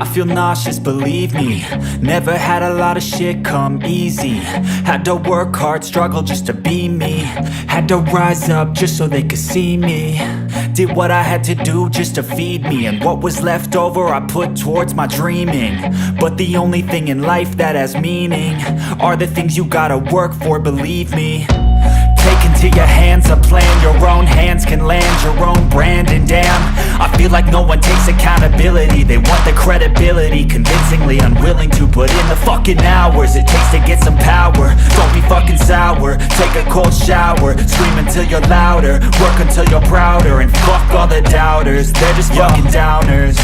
I feel nauseous, believe me. Never had a lot of shit come easy. Had to work hard, struggle just to be me. Had to rise up just so they could see me. Did what I had to do just to feed me. And what was left over I put towards my dreaming. But the only thing in life that has meaning are the things you gotta work for, believe me. Take into your hands a plan. Your own hands can land your own brand. And damn, I feel like no one takes accountability. They want the credibility, convincingly unwilling to put in the fucking hours it takes to get some power. Don't be fucking sour, take a cold shower. Scream until you're louder, work until you're prouder. And fuck all the doubters, they're just fucking downers.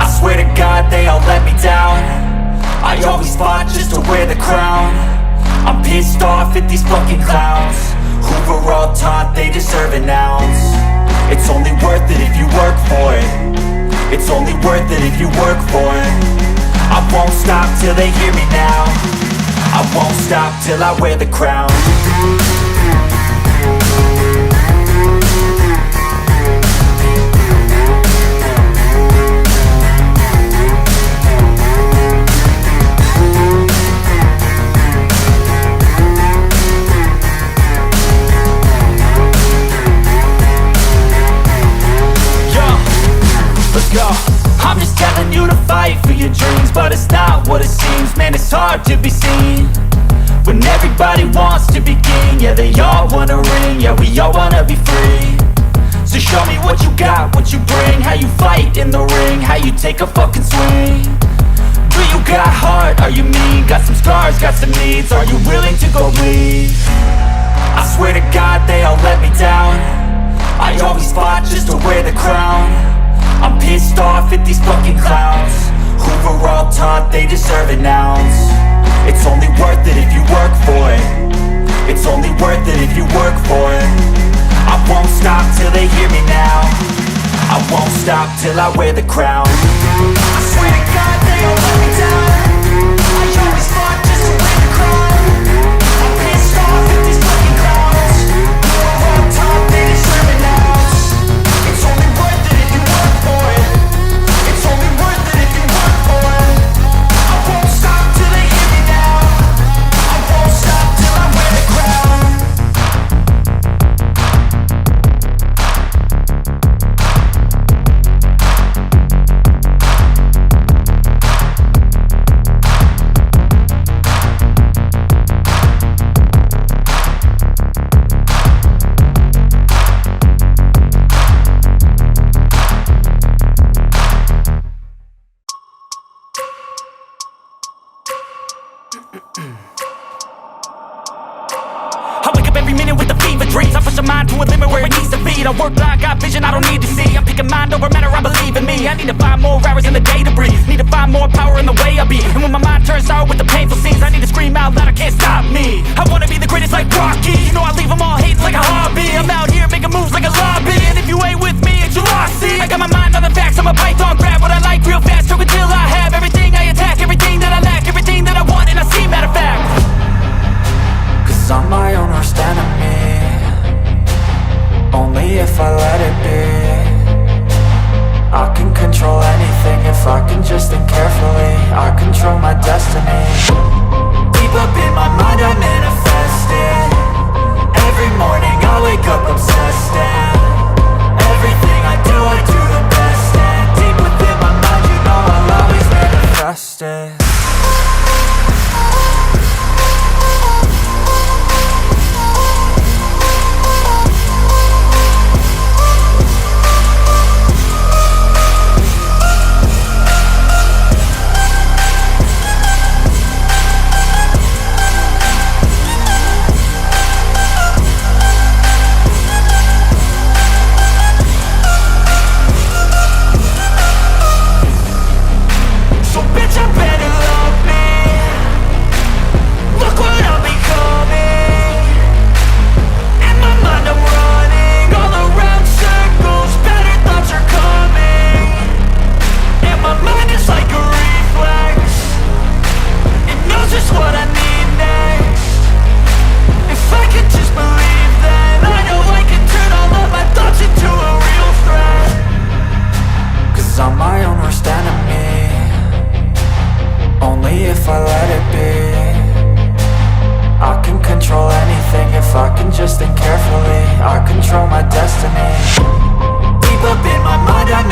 I swear to God they all let me down. I always fought just to wear the crown. I'm pissed off at these fucking clowns who were all taught they deserve an ounce. It's only worth it if you work for it. It's only worth it if you work for it. I won't stop till they hear me now. I won't stop till I wear the crown. I'm just telling you to fight for your dreams, but it's not what it seems. Man, it's hard to be seen when everybody wants to be king. Yeah, they all wanna ring, yeah, we all wanna be free. So show me what you got, what you bring, how you fight in the ring, how you take a fucking swing. Do you got heart, are you mean? Got some scars, got some needs, are you willing to go bleed? I swear to God they all let me down. I always fought just to wear the crown. I'm pissed off at these fucking clowns who were all taught they deserve an ounce. It's only worth it if you work for it. It's only worth it if you work for it. I won't stop till they hear me now. I won't stop till I wear the crown. I swear to God they all let me down. I always fought just to wear the crown. I'm pissed off at these fucking clowns who were all taught they deserve an ounce. It's only worth it if you work for it. It's only worth it if you work for it. I won't stop till they hear me now. I won't stop till I wear the crown. I wake up every minute with the fever dreams. I push my mind to a limit where it needs to be. I work blind, got vision I don't need to see. I'm picking mind over matter, I believe in me. I need to find more hours in the day to breathe. Need to find more power in the way I be. And when my mind turns sour with the painful scenes, I need to scream out loud, I can't stop me. I wanna be the greatest like Rocky. You know I leave them all hating like a hobby. I'm out here making moves like a lobby. And if you ain't with me, it's your loss, see. I got my mind on the facts, I'm a python, grab what I like real fast. Choke until I have everything I attack, everything that I lack, everything that I want, and I see, matter of fact. Cause I'm my own worst enemy. Only if I let it be. I'm my own worst enemy, only if I let it be. I can control anything if I can just think carefully. I control my destiny. Deep up in my mind I